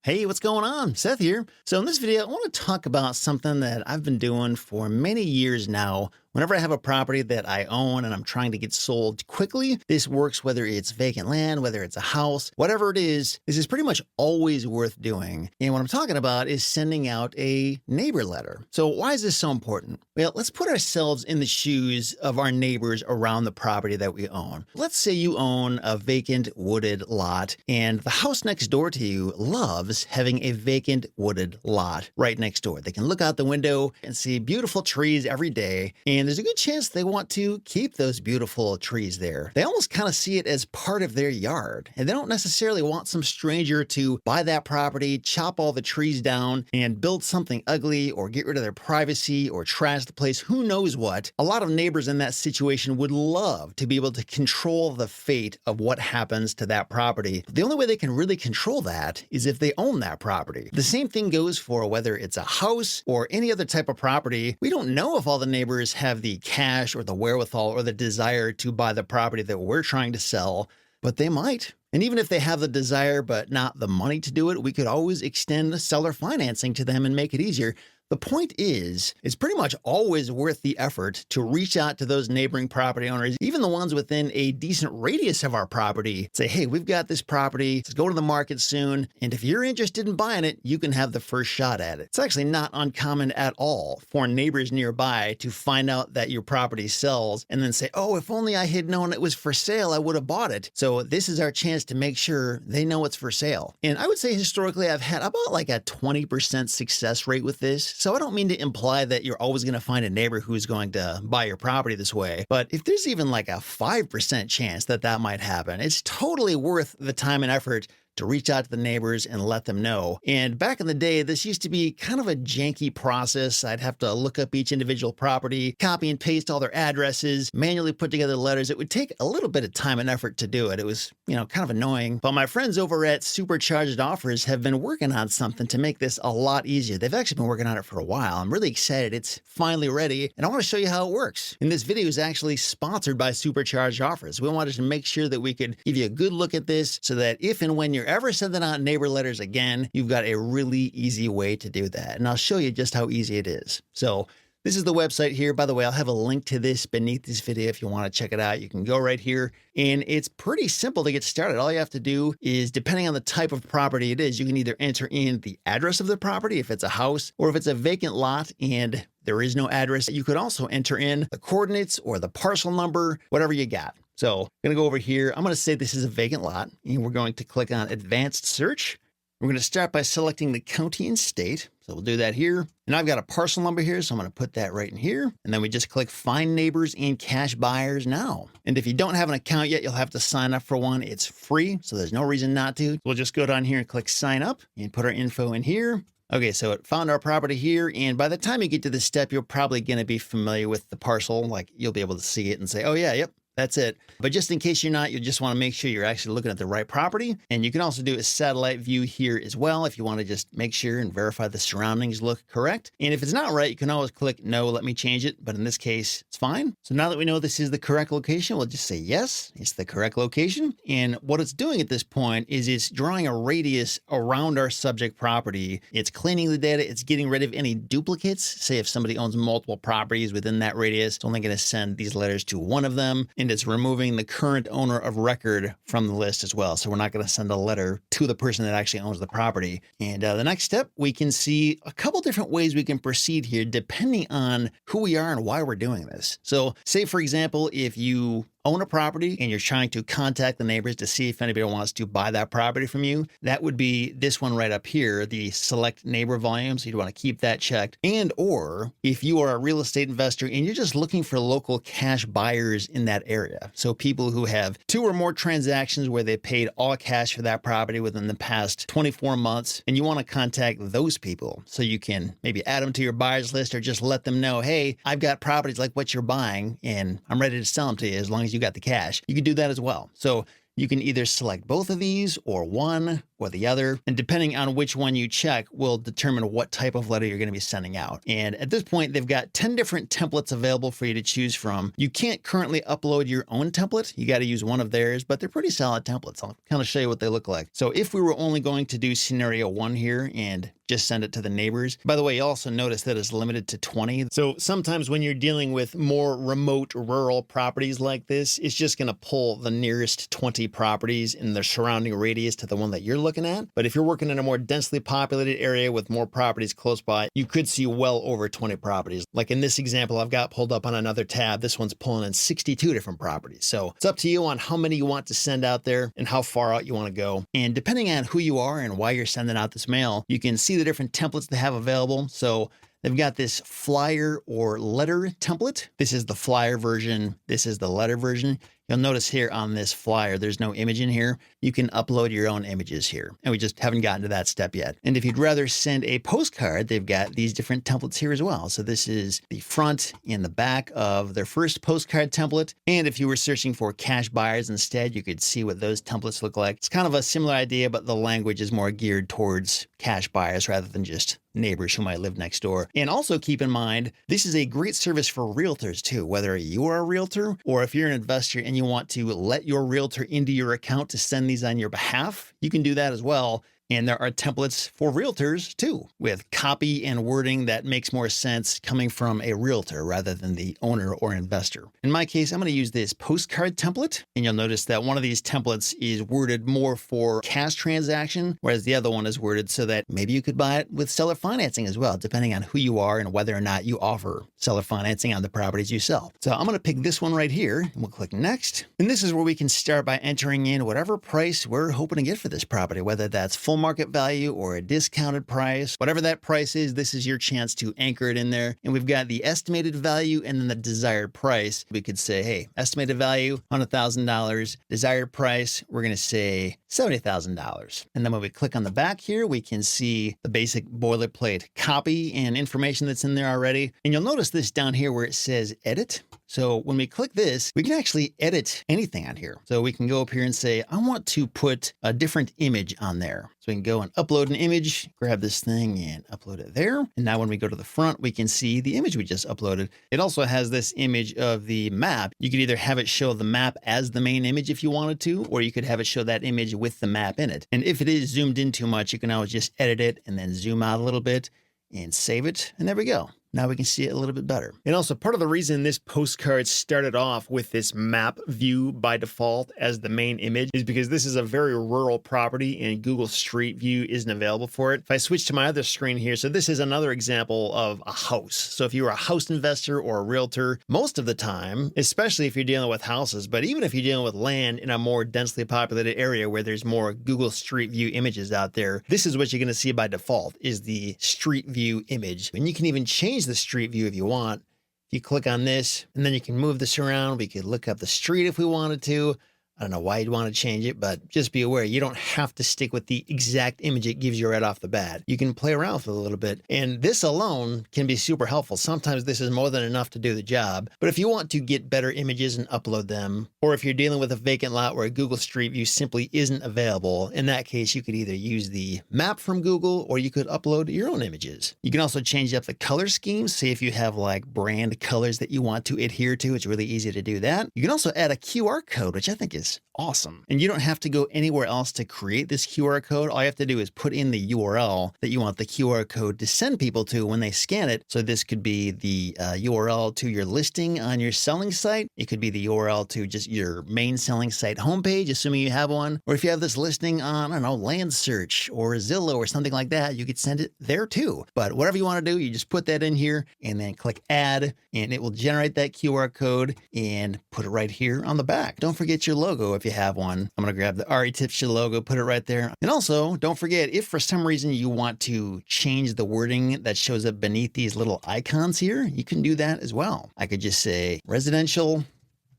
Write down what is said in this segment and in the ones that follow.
Hey, what's going on? Seth here. So in this video, I want to talk about something that I've been doing for many years now. Whenever I have a property that I own and I'm trying to get sold quickly, this works whether it's vacant land, whether it's a house, whatever it is, this is pretty much always worth doing. And what I'm talking about is sending out a neighbor letter. So why is this so important? Well, let's put ourselves in the shoes of our neighbors around the property that we own. Let's say you own a vacant wooded lot and the house next door to you loves having a vacant wooded lot right next door. They can look out the window and see beautiful trees every day, and there's a good chance they want to keep those beautiful trees there. They almost kind of see it as part of their yard, and they don't necessarily want some stranger to buy that property, chop all the trees down, and build something ugly or get rid of their privacy or trash the place, who knows what. A lot of neighbors in that situation would love to be able to control the fate of what happens to that property. The only way they can really control that is if they own that property. The same thing goes for whether it's a house or any other type of property. We don't know if all the neighbors have the cash or the wherewithal or the desire to buy the property that we're trying to sell, but they might. And even if they have the desire but not the money to do it, we could always extend the seller financing to them and make it easier. The point is, it's pretty much always worth the effort to reach out to those neighboring property owners, even the ones within a decent radius of our property. Say, hey, we've got this property, it's going to the market soon, and if you're interested in buying it, you can have the first shot at it. It's actually not uncommon at all for neighbors nearby to find out that your property sells and then say, oh, if only I had known it was for sale, I would have bought it. So this is our chance to make sure they know it's for sale. And I would say historically, I've had about like a 20% success rate with this. So I don't mean to imply that you're always going to find a neighbor who's going to buy your property this way, but if there's even like a 5% chance that that might happen, it's totally worth the time and effort to reach out to the neighbors and let them know. And back in the day, this used to be kind of a janky process. I'd have to look up each individual property, copy and paste all their addresses, manually put together letters. It would take a little bit of time and effort to do it. It was, kind of annoying. But my friends over at Supercharged Offers have been working on something to make this a lot easier. They've actually been working on it for a while. I'm really excited. It's finally ready, and I want to show you how it works. And this video is actually sponsored by Supercharged Offers. We wanted to make sure that we could give you a good look at this so that if and when you're ever sending out neighbor letters again, you've got a really easy way to do that. And I'll show you just how easy it is. So this is the website here. By the way, I'll have a link to this beneath this video if you want to check it out. You can go right here, and it's pretty simple to get started. All you have to do is, depending on the type of property it is, you can either enter in the address of the property if it's a house, or if it's a vacant lot and there is no address, you could also enter in the coordinates or the parcel number, whatever you got. So I'm going to go over here. I'm going to say this is a vacant lot, and we're going to click on Advanced Search. We're going to start by selecting the county and state. So we'll do that here. And I've got a parcel number here, so I'm going to put that right in here. And then we just click Find Neighbors and Cash Buyers Now. And if you don't have an account yet, you'll have to sign up for one. It's free, so there's no reason not to. We'll just go down here and click Sign Up and put our info in here. Okay, so it found our property here, and by the time you get to this step, you're probably going to be familiar with the parcel. Like, you'll be able to see it and say, oh yeah, yep, that's it. But just in case you're not, you just want to make sure you're actually looking at the right property. And you can also do a satellite view here as well if you want to just make sure and verify the surroundings look correct. And if it's not right, you can always click no, let me change it. But in this case, it's fine. So now that we know this is the correct location, we'll just say yes, it's the correct location. And what it's doing at this point is it's drawing a radius around our subject property. It's cleaning the data. It's getting rid of any duplicates. Say if somebody owns multiple properties within that radius, it's only going to send these letters to one of them. And it's removing the current owner of record from the list as well. So we're not going to send a letter to the person that actually owns the property. And the next step, we can see a couple different ways we can proceed here depending on who we are and why we're doing this. So say, for example, if you own a property and you're trying to contact the neighbors to see if anybody wants to buy that property from you, that would be this one right up here, the select neighbor volume. So you'd want to keep that checked. And or if you are a real estate investor and you're just looking for local cash buyers in that area. So people who have 2 or more transactions where they paid all cash for that property within the past 24 months, and you want to contact those people so you can maybe add them to your buyers list or just let them know, hey, I've got properties like what you're buying and I'm ready to sell them to you as long as you got the cash. You can do that as well. So You can either select both of these or one or the other, and depending on which one you check will determine what type of letter you're going to be sending out. And at this point, they've got 10 different templates available for you to choose from. You can't currently upload your own template. You got to use one of theirs, but they're pretty solid templates. I'll kind of show you what they look like. So if we were only going to do scenario 1 here and just send it to the neighbors. By the way, you also notice that it's limited to 20. So sometimes when you're dealing with more remote rural properties like this, it's just going to pull the nearest 20 properties in the surrounding radius to the one that you're looking at. But if you're working in a more densely populated area with more properties close by, you could see well over 20 properties. Like in this example, I've got pulled up on another tab. This one's pulling in 62 different properties. So it's up to you on how many you want to send out there and how far out you want to go. And depending on who you are and why you're sending out this mail, you can see the different templates they have available. So they've got this flyer or letter template. This is the flyer version. This is the letter version. You'll notice here on this flyer, there's no image in here. You can upload your own images here. And we just haven't gotten to that step yet. And if you'd rather send a postcard, they've got these different templates here as well. So this is the front and the back of their first postcard template. And if you were searching for cash buyers instead, you could see what those templates look like. It's kind of a similar idea, but the language is more geared towards cash buyers rather than just neighbors who might live next door. And also keep in mind, this is a great service for realtors too, whether you are a realtor or if you're an investor and you want to let your realtor into your account to send these on your behalf, you can do that as well. And there are templates for realtors too, with copy and wording that makes more sense coming from a realtor rather than the owner or investor. In my case, I'm going to use this postcard template, and you'll notice that one of these templates is worded more for cash transaction, whereas the other one is worded so that maybe you could buy it with seller financing as well, depending on who you are and whether or not you offer seller financing on the properties you sell. So I'm going to pick this one right here, and we'll click next. And this is where we can start by entering in whatever price we're hoping to get for this property, whether that's full market value or a discounted price. Whatever that price is, this is your chance to anchor it in there. And we've got the estimated value and then the desired price. We could say, hey, estimated value, $100,000. Desired price, we're going to say $70,000. And then when we click on the back here, we can see the basic boilerplate copy and information that's in there already. And you'll notice this down here where it says edit. So when we click this, we can actually edit anything on here. So we can go up here and say, I want to put a different image on there. So we can go and upload an image, grab this thing and upload it there. And now when we go to the front, we can see the image we just uploaded. It also has this image of the map. You could either have it show the map as the main image if you wanted to, or you could have it show that image with the map in it. And if it is zoomed in too much, you can always just edit it and then zoom out a little bit and save it. And there we go. Now we can see it a little bit better. And also part of the reason this postcard started off with this map view by default as the main image is because this is a very rural property and Google Street View isn't available for it. If I switch to my other screen here, so this is another example of a house. So if you're a house investor or a realtor, most of the time, especially if you're dealing with houses, but even if you're dealing with land in a more densely populated area where there's more Google Street View images out there, this is what you're going to see by default is the Street View image. And you can even change the street view if you want. If you click on this and then you can move this around, we could look up the street if we wanted to. I don't know why you'd want to change it, but just be aware, you don't have to stick with the exact image it gives you right off the bat. You can play around with it a little bit, and this alone can be super helpful. Sometimes this is more than enough to do the job, but if you want to get better images and upload them, or if you're dealing with a vacant lot where Google Street View simply isn't available, in that case, you could either use the map from Google or you could upload your own images. You can also change up the color schemes. Say if you have like brand colors that you want to adhere to, it's really easy to do that. You can also add a QR code, which I think is awesome. And you don't have to go anywhere else to create this QR code. All you have to do is put in the URL that you want the QR code to send people to when they scan it. So this could be the URL to your listing on your selling site. It could be the URL to just your main selling site homepage, assuming you have one. Or if you have this listing on, I don't know, Land Search or Zillow or something like that, you could send it there too. But whatever you want to do, you just put that in here and then click add, and it will generate that QR code and put it right here on the back. Don't forget your logo if you have one. I'm going to grab the REtipster logo, put it right there. And also, don't forget, if for some reason you want to change the wording that shows up beneath these little icons here, you can do that as well. I could just say residential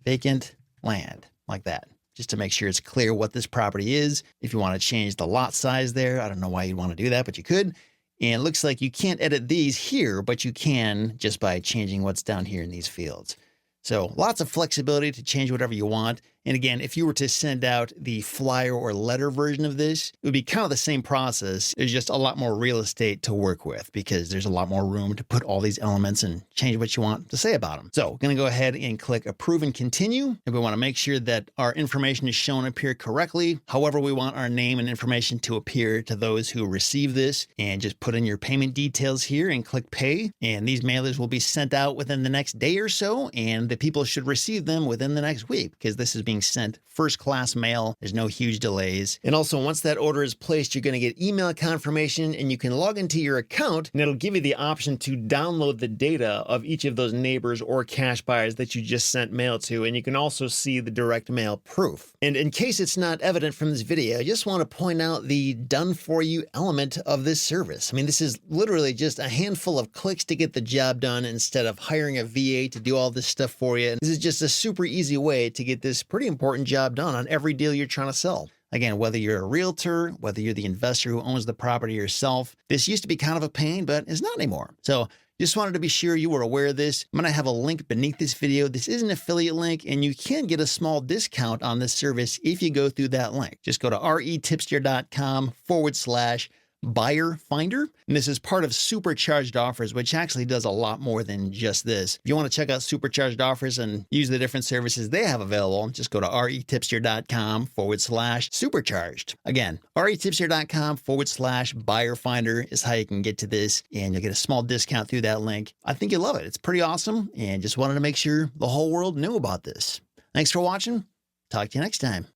vacant land, like that, just to make sure it's clear what this property is. If you want to change the lot size there, I don't know why you'd want to do that, but you could. And it looks like you can't edit these here, but you can just by changing what's down here in these fields. So lots of flexibility to change whatever you want. And again, if you were to send out the flyer or letter version of this, it would be kind of the same process. There's just a lot more real estate to work with because there's a lot more room to put all these elements and change what you want to say about them. So we're going to go ahead and click approve and continue. And we want to make sure that our information is shown up here correctly. However, we want our name and information to appear to those who receive this, and just put in your payment details here and click pay. And these mailers will be sent out within the next day or so, and the people should receive them within the next week because this is being sent first class mail. There's no huge delays. And also, once that order is placed, you're going to get email confirmation, and you can log into your account and it'll give you the option to download the data of each of those neighbors or cash buyers that you just sent mail to. And you can also see the direct mail proof. And in case it's not evident from this video, I just want to point out the done for you element of this service. I mean, this is literally just a handful of clicks to get the job done instead of hiring a VA to do all this stuff for you. And this is just a super easy way to get this pretty important job done on every deal you're trying to sell. Again, whether you're a realtor, whether you're the investor who owns the property yourself, this used to be kind of a pain, but it's not anymore. So just wanted to be sure you were aware of this. I'm going to have a link beneath this video. This is an affiliate link, and you can get a small discount on this service if you go through that link. Just go to REtipster.com/buyer finder. And this is part of Supercharged Offers, which actually does a lot more than just this. If you want to check out Supercharged Offers and use the different services they have available, just go to REtipster.com/supercharged. Again, REtipster.com/buyer finder is how you can get to this, and you'll get a small discount through that link. I think you'll love it. It's pretty awesome, and just wanted to make sure the whole world knew about this. Thanks for watching. Talk to you next time.